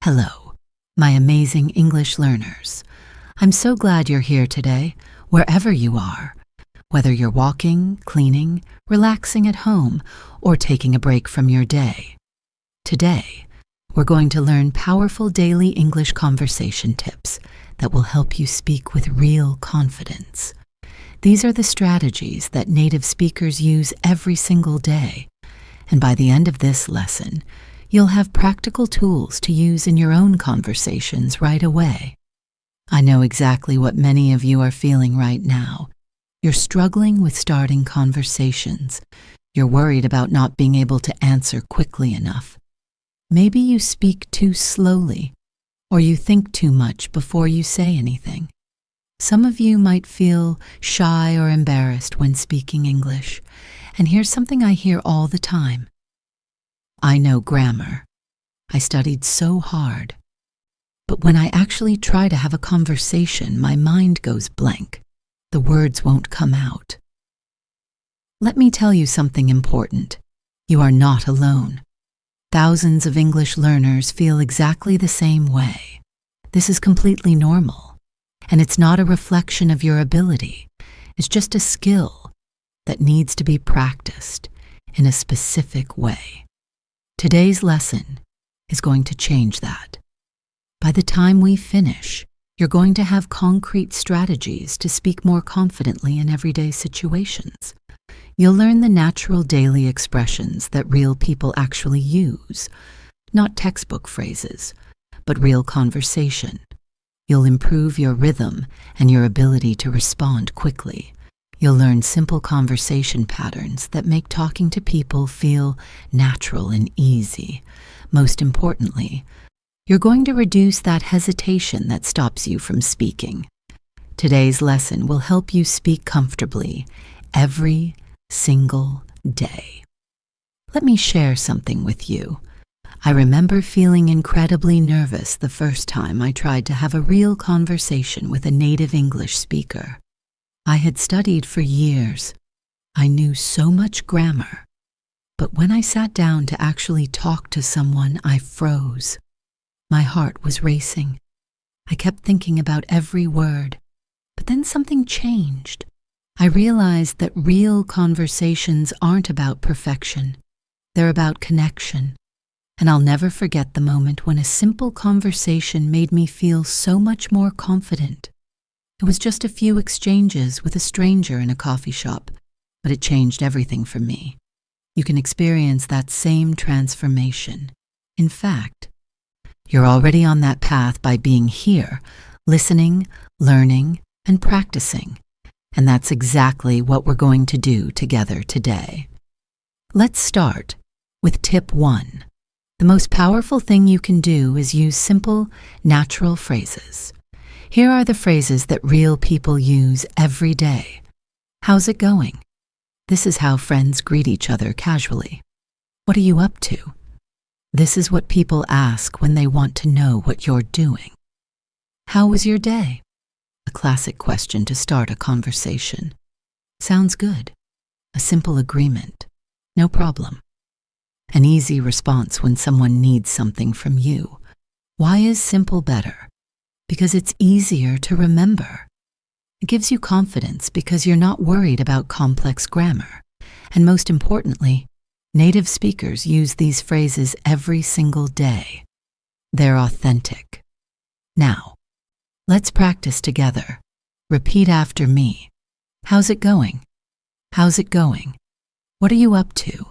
Hello, my amazing English learners. I'm so glad you're here today, wherever you are. Whether you're walking, cleaning, relaxing at home, or taking a break from your day. Today, we're going to learn powerful daily English conversation tips that will help you speak with real confidence. These are the strategies that native speakers use every single day. And by the end of this lesson, you'll have practical tools to use in your own conversations right away. I know exactly what many of you are feeling right now. You're struggling with starting conversations. You're worried about not being able to answer quickly enough. Maybe you speak too slowly, or you think too much before you say anything. Some of you might feel shy or embarrassed when speaking English, and here's something I hear all the time. I know grammar. I studied so hard. But when I actually try to have a conversation, my mind goes blank. The words won't come out. Let me tell you something important. You are not alone. Thousands of English learners feel exactly the same way. This is completely normal, and it's not a reflection of your ability. It's just a skill that needs to be practiced in a specific way. Today's lesson is going to change that. By the time we finish, you're going to have concrete strategies to speak more confidently in everyday situations. You'll learn the natural daily expressions that real people actually use, not textbook phrases, but real conversation. You'll improve your rhythm and your ability to respond quickly. You'll learn simple conversation patterns that make talking to people feel natural and easy. Most importantly, you're going to reduce that hesitation that stops you from speaking. Today's lesson will help you speak comfortably every single day. Let me share something with you. I remember feeling incredibly nervous the first time I tried to have a real conversation with a native English speaker. I had studied for years. I knew so much grammar. But when I sat down to actually talk to someone, I froze. My heart was racing. I kept thinking about every word. But then something changed. I realized that real conversations aren't about perfection. They're about connection. And I'll never forget the moment when a simple conversation made me feel so much more confident. It was just a few exchanges with a stranger in a coffee shop, but it changed everything for me. You can experience that same transformation. In fact, you're already on that path by being here, listening, learning, and practicing. And that's exactly what we're going to do together today. Let's start with tip 1. The most powerful thing you can do is use simple, natural phrases. Here are the phrases that real people use every day. How's it going? This is how friends greet each other casually. What are you up to? This is what people ask when they want to know what you're doing. How was your day? A classic question to start a conversation. Sounds good. A simple agreement. No problem. An easy response when someone needs something from you. Why is simple better? Because it's easier to remember. It gives you confidence because you're not worried about complex grammar. And most importantly, native speakers use these phrases every single day. They're authentic. Now, let's practice together. Repeat after me. How's it going? How's it going? What are you up to?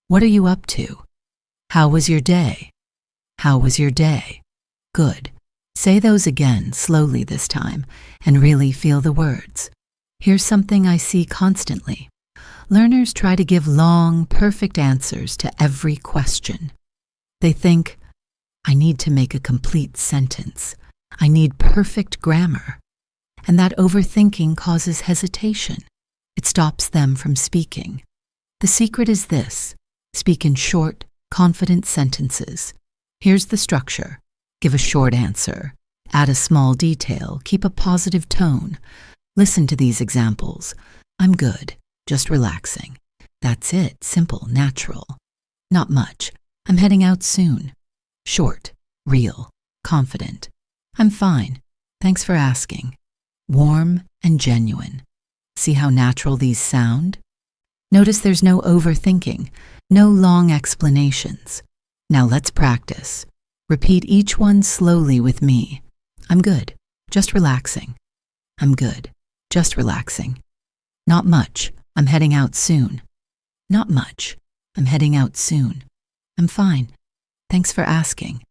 What are you up to? How was your day? How was your day? Good. Say those again, slowly this time, and really feel the words. Here's something I see constantly. Learners try to give long, perfect answers to every question. They think, I need to make a complete sentence. I need perfect grammar. And that overthinking causes hesitation. It stops them from speaking. The secret is this. Speak in short, confident sentences. Here's the structure. Give a short answer. Add a small detail. Keep a positive tone. Listen to these examples. I'm good. Just relaxing. That's it. Simple, natural. Not much. I'm heading out soon. Short, real. confident. I'm fine. Thanks for asking. Warm and genuine. See how natural these sound? Notice there's no overthinking, no long explanations. Now let's practice. Repeat each one slowly with me. I'm good, just relaxing. I'm good, just relaxing. Not much, I'm heading out soon. Not much, I'm heading out soon. I'm fine, thanks for asking.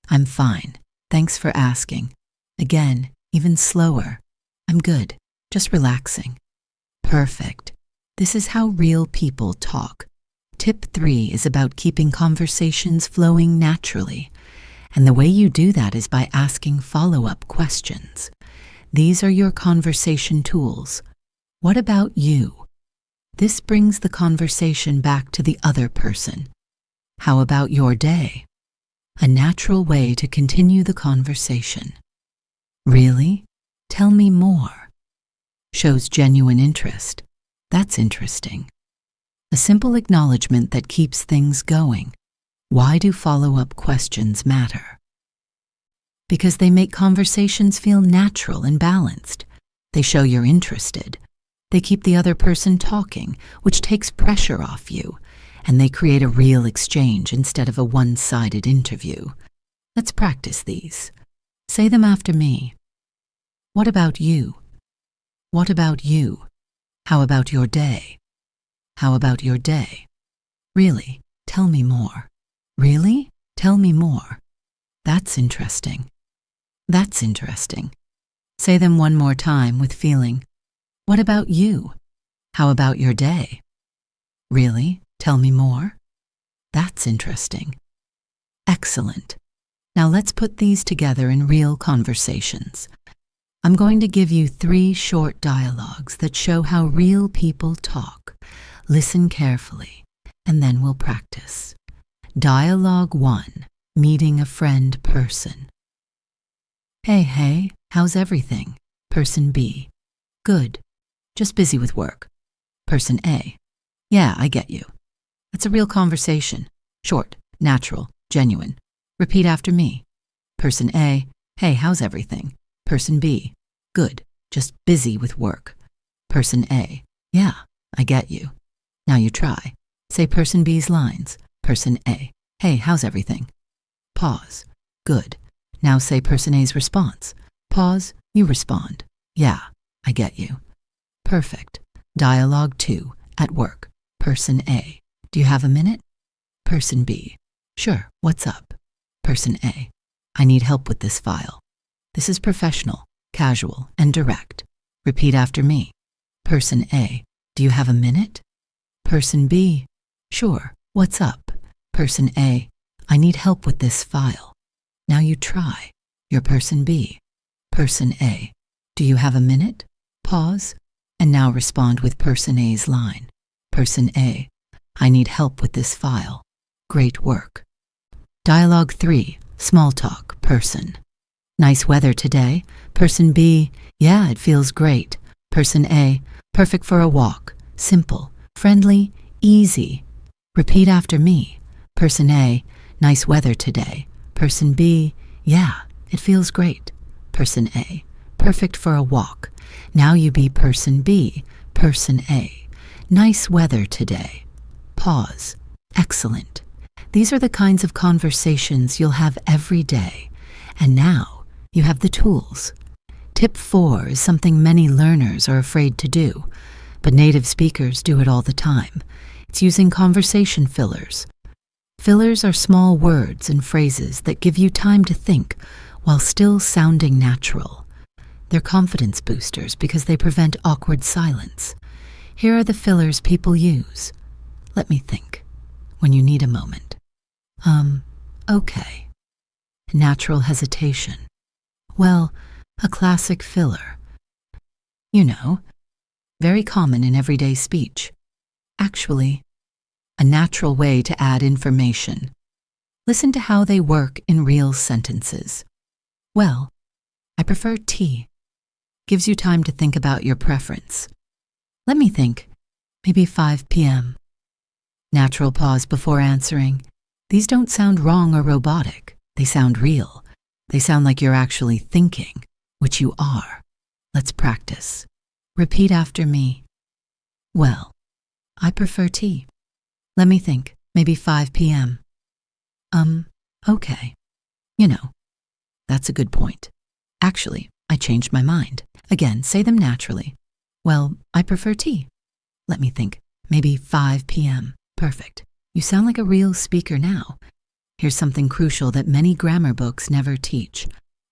I'm fine, thanks for asking. Again, even slower. I'm good, just relaxing. Perfect. This is how real people talk. Tip 3 is about keeping conversations flowing naturally. And the way you do that is by asking follow-up questions. These are your conversation tools. What about you? This brings the conversation back to the other person. How about your day? A natural way to continue the conversation. Really? Tell me more. Shows genuine interest. That's interesting. A simple acknowledgement that keeps things going. Why do follow-up questions matter? Because they make conversations feel natural and balanced. They show you're interested. They keep the other person talking, which takes pressure off you, and they create a real exchange instead of a one-sided interview. Let's practice these. Say them after me. What about you? What about you? How about your day? How about your day? Really? Tell me more. Really? Tell me more. That's interesting. That's interesting. Say them one more time with feeling. What about you? How about your day? Really? Tell me more. That's interesting. Excellent. Now let's put these together in real conversations. I'm going to give you 3 short dialogues that show how real people talk. Listen carefully, and then we'll practice. Dialogue 1, meeting a friend person. Hey, how's everything? Person B. Good. Just busy with work. Person A. Yeah, I get you. That's a real conversation. Short, natural, genuine. Repeat after me. Person A. Hey, how's everything? Person B. Good. Just busy with work. Person A. Yeah, I get you. Now you try. Say person B's lines. Person A. Hey, how's everything? Pause. Good. Now say person A's response. Pause. You respond. Yeah, I get you. Perfect. Dialogue 2. At work. Person A. Do you have a minute? Person B. Sure. What's up? Person A. I need help with this file. This is professional, casual, and direct. Repeat after me. Person A. Do you have a minute? Person B. Sure. What's up? Person A. I need help with this file. Now you try. You're person B. Person A. Do you have a minute? Pause. And now respond with person A's line. Person A. I need help with this file. Great work. Dialogue 3. Small talk. Person. Nice weather today. Person B. Yeah, it feels great. Person A. Perfect for a walk. Simple. Friendly. Easy. Repeat after me. Person A. Nice weather today. Person B. Yeah, it feels great. Person A. Perfect for a walk. Now you be person B. Person A. Nice weather today. Pause. Excellent. These are the kinds of conversations you'll have every day. And now you have the tools. Tip 4 is something many learners are afraid to do, but native speakers do it all the time. It's using conversation fillers. Fillers are small words and phrases that give you time to think while still sounding natural. They're confidence boosters because they prevent awkward silence. Here are the fillers people use. Let me think. When you need a moment. Okay. Natural hesitation. Well, a classic filler. You know, very common in everyday speech. Actually, a natural way to add information. Listen to how they work in real sentences. Well, I prefer tea. Gives you time to think about your preference. Let me think. Maybe 5 p.m. Natural pause before answering. These don't sound wrong or robotic. They sound real. They sound like you're actually thinking, which you are. Let's practice. Repeat after me. Well, I prefer tea. Let me think, maybe 5 p.m. Okay. That's a good point. Actually, I changed my mind. Again, say them naturally. Well, I prefer tea. Let me think, maybe 5 p.m. Perfect. You sound like a real speaker now. Here's something crucial that many grammar books never teach.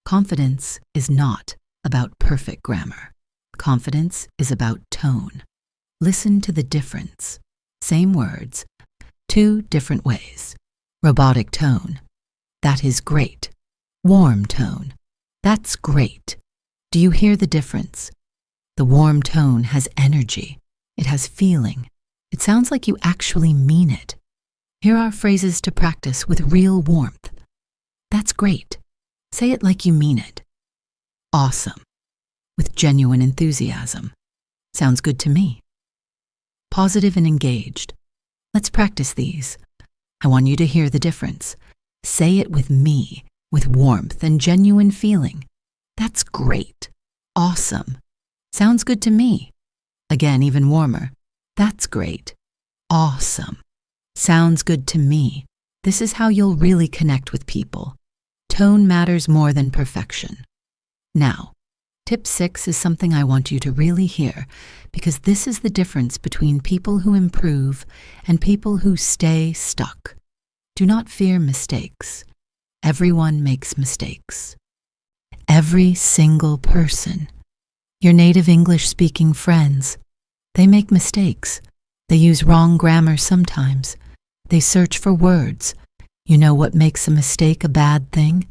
Confidence is not about perfect grammar. Confidence is about tone. Listen to the difference. Same words, 2 different ways. Robotic tone. That is great. Warm tone. That's great. Do you hear the difference? The warm tone has energy. It has feeling. It sounds like you actually mean it. Here are phrases to practice with real warmth. That's great. Say it like you mean it. Awesome. With genuine enthusiasm. Sounds good to me. Positive and engaged. Let's practice these. I want you to hear the difference. Say it with me, with warmth and genuine feeling. That's great. Awesome. Sounds good to me. Again, even warmer. That's great. Awesome. Sounds good to me. This is how you'll really connect with people. Tone matters more than perfection. Now, tip 6 is something I want you to really hear, because this is the difference between people who improve and people who stay stuck. Do not fear mistakes. Everyone makes mistakes. Every single person. Your native English-speaking friends, they make mistakes. They use wrong grammar sometimes. They search for words. You know what makes a mistake a bad thing?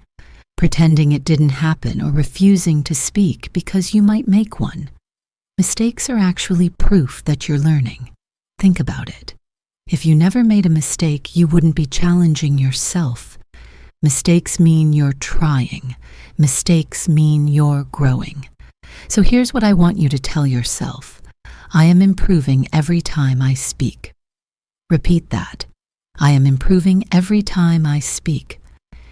Pretending it didn't happen or refusing to speak because you might make one. Mistakes are actually proof that you're learning. Think about it. If you never made a mistake, you wouldn't be challenging yourself. Mistakes mean you're trying. Mistakes mean you're growing. So here's what I want you to tell yourself. I am improving every time I speak. Repeat that. I am improving every time I speak.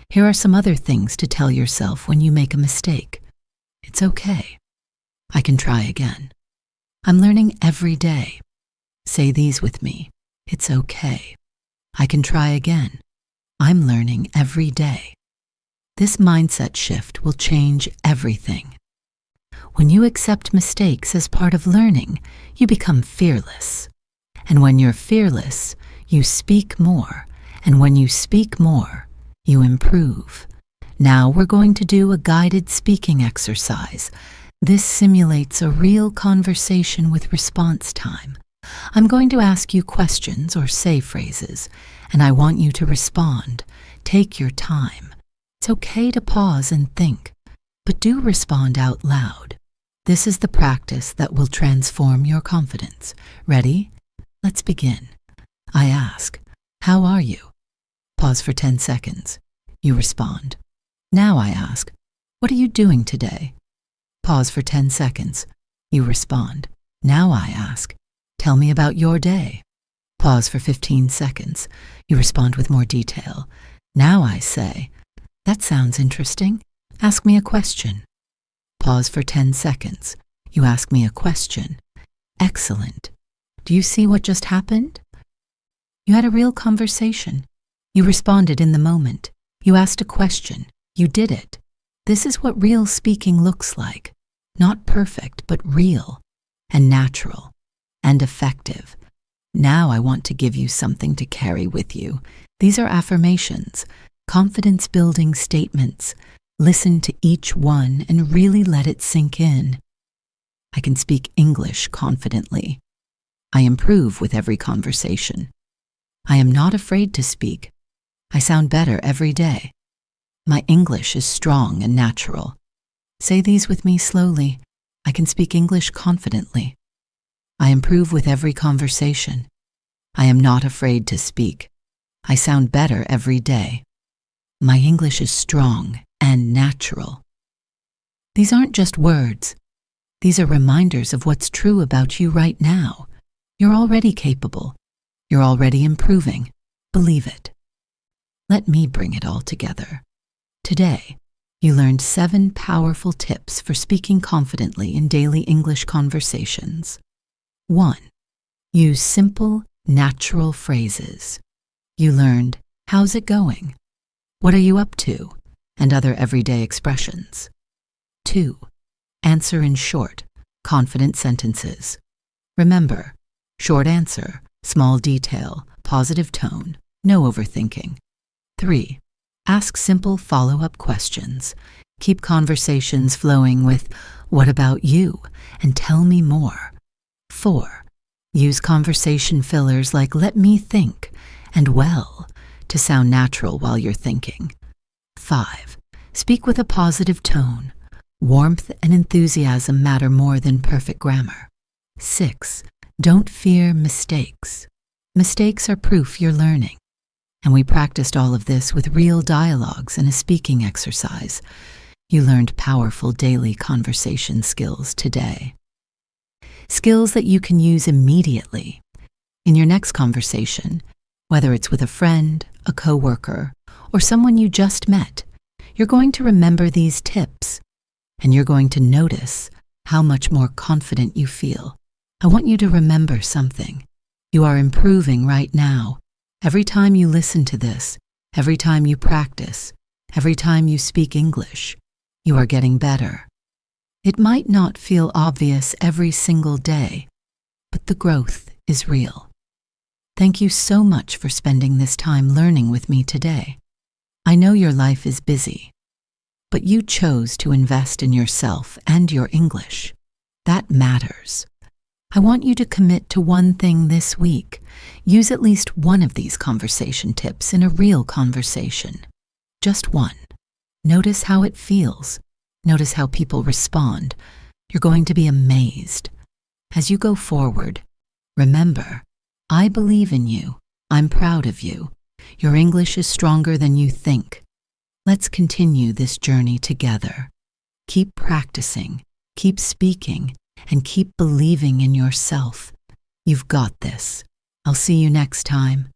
Here are some other things to tell yourself when you make a mistake. It's okay. I can try again. I'm learning every day. Say these with me. It's okay. I can try again. I'm learning every day. This mindset shift will change everything. When you accept mistakes as part of learning, you become fearless. And when you're fearless, you speak more. And when you speak more, you improve. Now we're going to do a guided speaking exercise. This simulates a real conversation with response time. I'm going to ask you questions or say phrases, and I want you to respond. Take your time. It's okay to pause and think, but do respond out loud. This is the practice that will transform your confidence. Ready? Let's begin. I ask, how are you? Pause for 10 seconds. You respond. Now I ask, what are you doing today? Pause for 10 seconds. You respond. Now I ask, tell me about your day. Pause for 15 seconds. You respond with more detail. Now I say, that sounds interesting. Ask me a question. Pause for 10 seconds. You ask me a question. Excellent. Do you see what just happened? You had a real conversation. You responded in the moment. You asked a question. You did it. This is what real speaking looks like. Not perfect, but real and natural and effective. Now I want to give you something to carry with you. These are affirmations, confidence-building statements. Listen to each one and really let it sink in. I can speak English confidently. I improve with every conversation. I am not afraid to speak. I sound better every day. My English is strong and natural. Say these with me slowly. I can speak English confidently. I improve with every conversation. I am not afraid to speak. I sound better every day. My English is strong and natural. These aren't just words. These are reminders of what's true about you right now. You're already capable. You're already improving. Believe it. Let me bring it all together. Today, You learned 7 powerful tips for speaking confidently in daily English conversations. 1. Use simple, natural phrases. You learned, "How's it going?" "What are you up to?" and other everyday expressions. 2. Answer in short, confident sentences. Remember, short answer, small detail, positive tone, no overthinking. 3. Ask simple follow-up questions. Keep conversations flowing with, "What about you?" and "Tell me more." 4. Use conversation fillers like "let me think" and "well" to sound natural while you're thinking. 5. Speak with a positive tone. Warmth and enthusiasm matter more than perfect grammar. 6. Don't fear mistakes. Mistakes are proof you're learning. And we practiced all of this with real dialogues and a speaking exercise. You learned powerful daily conversation skills today. Skills that you can use immediately. In your next conversation, whether it's with a friend, a coworker, or someone you just met, you're going to remember these tips, and you're going to notice how much more confident you feel. I want you to remember something. You are improving right now. Every time you listen to this, every time you practice, every time you speak English, you are getting better. It might not feel obvious every single day, but the growth is real. Thank you so much for spending this time learning with me today. I know your life is busy, but you chose to invest in yourself and your English. That matters. I want you to commit to one thing this week. Use at least one of these conversation tips in a real conversation. Just one. Notice how it feels. Notice how people respond. You're going to be amazed. As you go forward, remember, I believe in you. I'm proud of you. Your English is stronger than you think. Let's continue this journey together. Keep practicing, keep speaking, and keep believing in yourself. You've got this. I'll see you next time.